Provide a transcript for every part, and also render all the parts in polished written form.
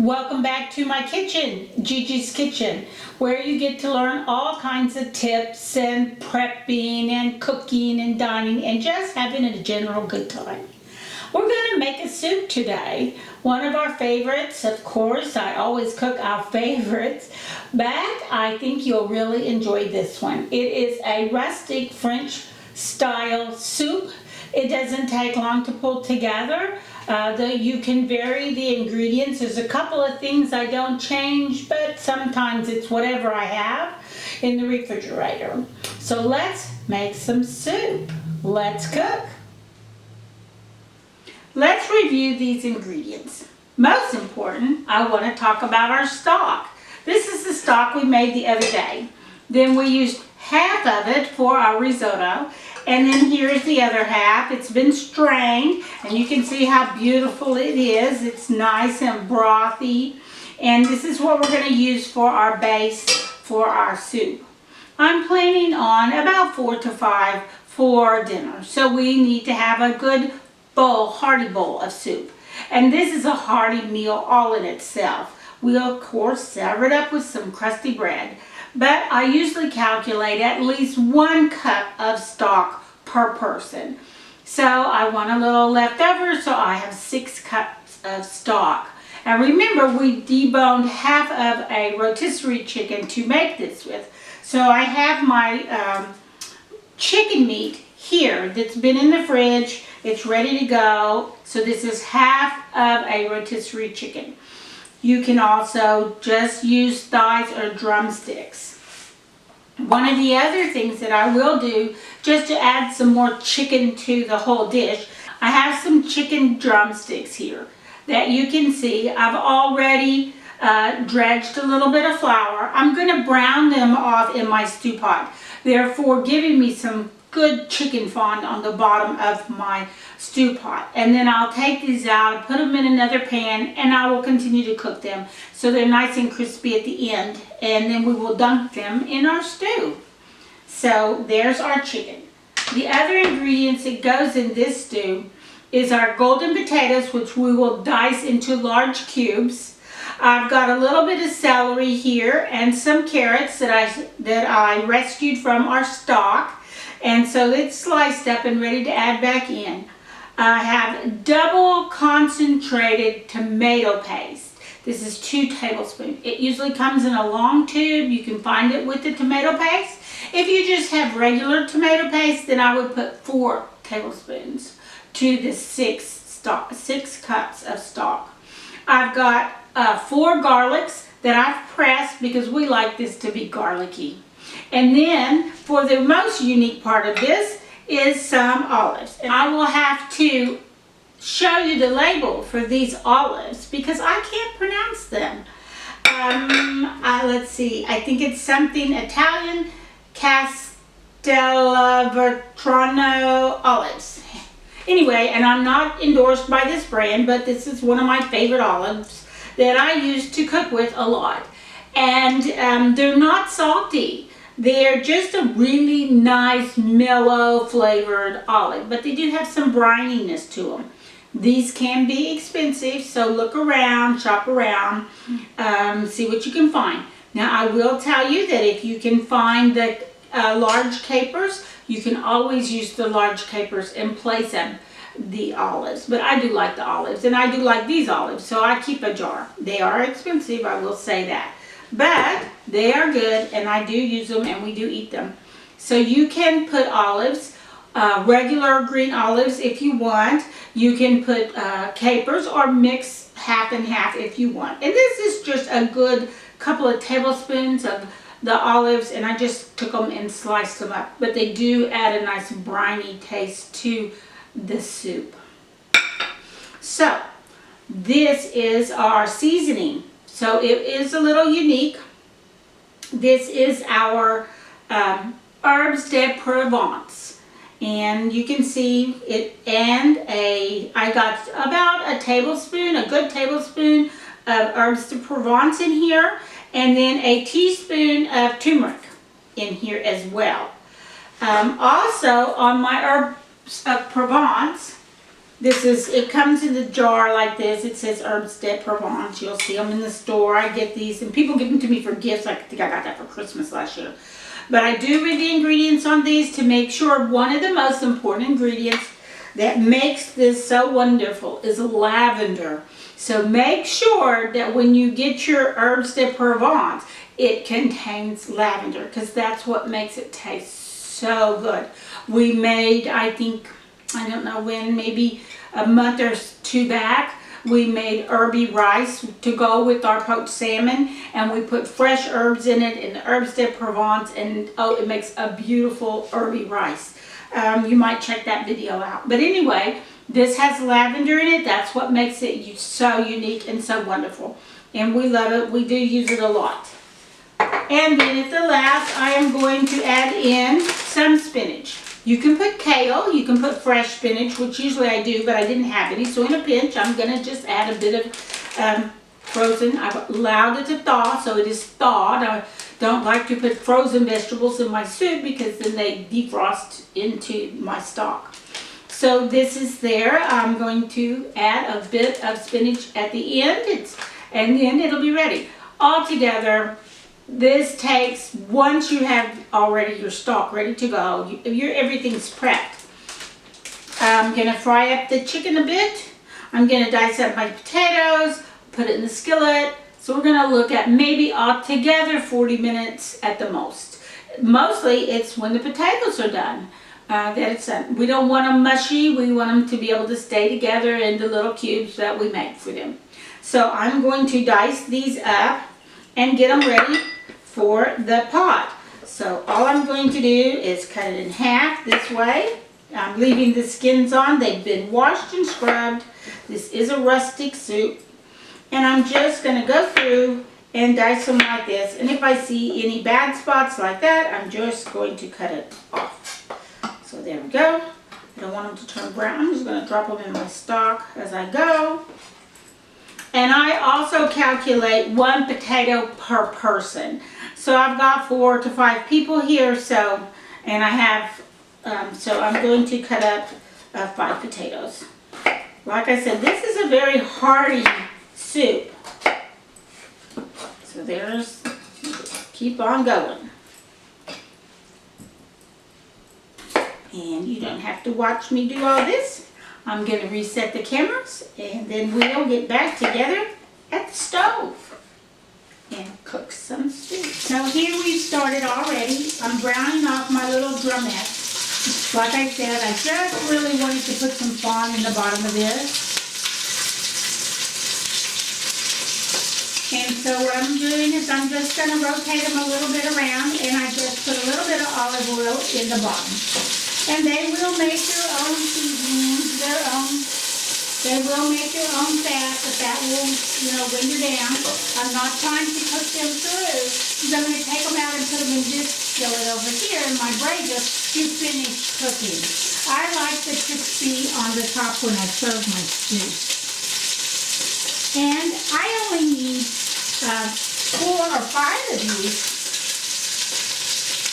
Welcome back to my kitchen, Gigi's Kitchen, where you get to learn all kinds of tips and prepping and cooking and dining and just having a general good time. We're going to make a soup today. One of our favorites, of course. I always cook our favorites, but I think you'll really enjoy this one. It is a rustic French style soup. It doesn't take long to pull together. You can vary the ingredients. There's a couple of things I don't change, but sometimes it's whatever I have in the refrigerator. So let's make some soup. Let's cook. Let's review these ingredients. Most important, I want to talk about our stock. This is the stock we made the other day. Then we used half of it for our risotto. And then here's the other half. It's been strained, and you can see how beautiful it is. It's nice and brothy. And this is what we're going to use for our base for our soup. I'm planning on about 4 to 5 for dinner. So we need to have a good bowl, hearty bowl of soup. And this is a hearty meal all in itself. We'll, of course, serve it up with some crusty bread. But I usually calculate at least 1 cup of stock per person. So I want a little left over, so I have 6 cups of stock. And remember, we deboned half of a rotisserie chicken to make this with. So I have my chicken meat here that's been in the fridge. It's ready to go. So this is half of a rotisserie chicken. You can also just use thighs or drumsticks. One of the other things that I will do, just to add some more chicken to the whole dish, I have some chicken drumsticks here that you can see. I've already dredged a little bit of flour. I'm going to brown them off in my stew pot, therefore giving me some good chicken fond on the bottom of my stew pot. And then I'll take these out, put them in another pan, and I will continue to cook them so they're nice and crispy at the end, and then we will dunk them in our stew. So there's our chicken. The other ingredients that goes in this stew is our golden potatoes, which we will dice into large cubes. I've got a little bit of celery here and some carrots that I rescued from our stock. And so it's sliced up and ready to add back in. I have double concentrated tomato paste. This is 2 tablespoons. It usually comes in a long tube. You can find it with the tomato paste. If you just have regular tomato paste, then I would put 4 tablespoons to the 6 cups of stock. I've got 4 garlics that I've pressed because we like this to be garlicky. And then, for the most unique part of this, is some olives. And I will have to show you the label for these olives because I can't pronounce them. Let's see, I think it's something Italian, Castelvetrano olives. Anyway, and I'm not endorsed by this brand, but this is one of my favorite olives that I use to cook with a lot. And they're not salty. They're just a really nice, mellow flavored olive, but they do have some brininess to them. These can be expensive, so look around, shop around, see what you can find. Now, I will tell you that if you can find the large capers, you can always use the large capers in place of the olives. But I do like the olives, and I do like these olives, so I keep a jar. They are expensive, I will say that. But they are good, and I do use them, and we do eat them. So you can put olives, regular green olives if you want. You can put capers or mix half and half if you want. And this is just a good couple of tablespoons of the olives, and I just took them and sliced them up. But they do add a nice briny taste to the soup. So this is our seasoning. So it is a little unique. This is our herbes de Provence. And you can see it, and I got about a tablespoon, a good tablespoon of herbes de Provence in here. And then a teaspoon of turmeric in here as well. Also on my herbes of Provence, It comes in the jar like this. It says Herbs de Provence. You'll see them in the store. I get these, and people give them to me for gifts. I think I got that for Christmas last year. But I do read the ingredients on these to make sure. One of the most important ingredients that makes this so wonderful is lavender. So make sure that when you get your Herbs de Provence, it contains lavender, because that's what makes it taste so good. We made, I think, I don't know when, maybe a month or two back, we made herby rice to go with our poached salmon, and we put fresh herbs in it and Herbs de Provence, and oh, it makes a beautiful herby rice. You might check that video out. But anyway, this has lavender in it. That's what makes it so unique and so wonderful. And we love it. We do use it a lot. And then at the last, I am going to add in some spinach. You can put kale, you can put fresh spinach, which usually I do, but I didn't have any. So in a pinch, I'm going to just add a bit of frozen. I've allowed it to thaw, so it is thawed. I don't like to put frozen vegetables in my soup because then they defrost into my stock. So this is there. I'm going to add a bit of spinach at the end, and then it'll be ready. All together, this takes, once you have already your stock ready to go, everything's prepped. I'm going to fry up the chicken a bit. I'm going to dice up my potatoes, put it in the skillet. So we're going to look at maybe altogether 40 minutes at the most. Mostly it's when the potatoes are done that it's done. We don't want them mushy. We want them to be able to stay together in the little cubes that we make for them. So I'm going to dice these up and get them ready for the pot. So all I'm going to do is cut it in half this way. I'm leaving the skins on. They've been washed and scrubbed. This is a rustic soup. And I'm just going to go through and dice them like this. And if I see any bad spots like that, I'm just going to cut it off. So there we go. I don't want them to turn brown. I'm just going to drop them in my stock as I go. And I also calculate 1 potato per person. So I've got 4 to 5 people here, so, and I have, so I'm going to cut up 5 potatoes. Like I said, this is a very hearty soup. So there's, keep on going. And you don't have to watch me do all this. I'm going to reset the cameras, and then we'll get back together at the stove and cook some stew. So here we've started already. I'm browning off my little drumettes. Like I said, I just really wanted to put some fond in the bottom of this. And so what I'm doing is I'm just going to rotate them a little bit around, and I just put a little bit of olive oil in the bottom. And they will make their own seasonings, they will make their own fat, but that will, render down. I'm not trying to cook them through, because I'm going to take them out and put them in this skillet over here in my brazier to finish cooking. I like the crispy on the top when I serve my stew. And I only need 4 or 5 of these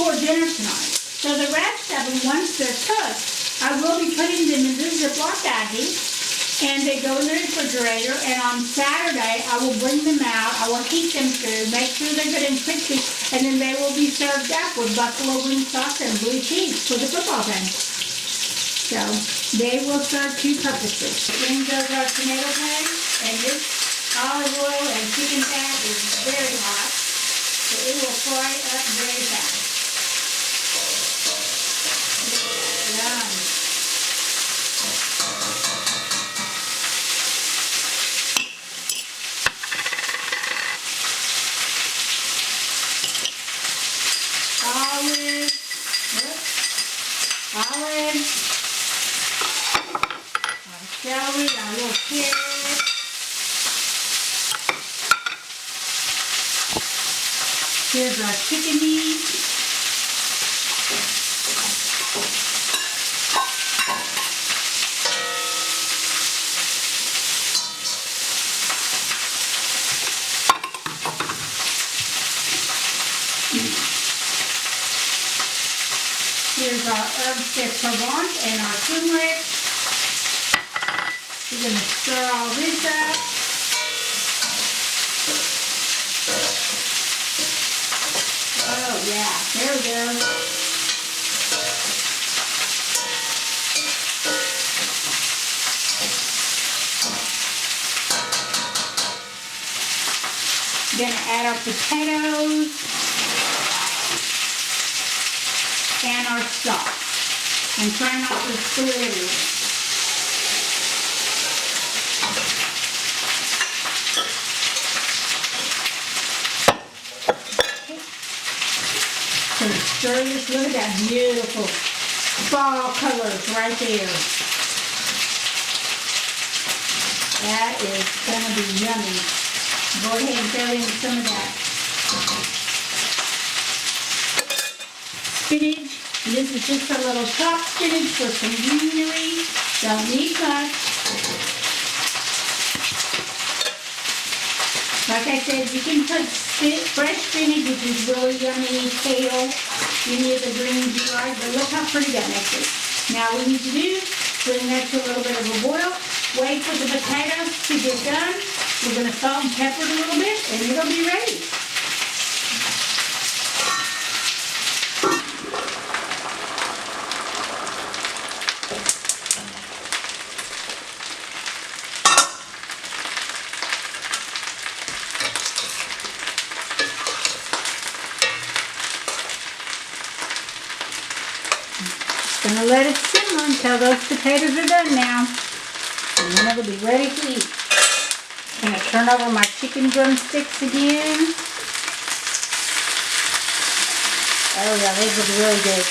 for dinner tonight. So the rest of them, once they're cooked, I will be putting them in this Ziploc baggie, and they go in the refrigerator, and on Saturday, I will bring them out, I will heat them through, make sure they're good and crispy, and then they will be served up with buffalo wing sauce and blue cheese for the football game. So they will serve 2 purposes. In goes our tomato paste, and this olive oil and chicken fat is very hot, so it will fry up very fast. Olive, our celery, our little carrot. Here's our chicken meat. Here's our Herbs de Provence and our turmeric. We're going to stir all this up. Oh yeah, there we go. Gonna add our potatoes and our stock. And try not to spill it everywhere. Gonna stir this. Look at that beautiful fall colors right there. That is gonna be yummy. Go ahead and throw in some of that spinach. This is just a little chopped spinach for some greenery. Don't need much. Like I said, you can put fresh spinach, which is really yummy, kale, any of the greens you like, but look how pretty that makes it. Now what we need to do, bring that to a little bit of a boil, wait for the potatoes to get done. We're going to salt and pepper it a little bit, and it'll be ready. Just going to let it simmer until those potatoes are done now. And then it'll be ready to eat. I'm going to turn over my chicken drumsticks again. Oh yeah, those look really good.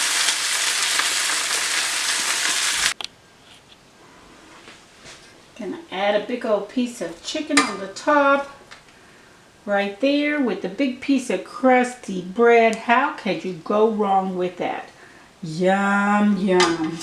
Gonna add a big old piece of chicken on the top. Right there with the big piece of crusty bread. How could you go wrong with that? Yum, yum.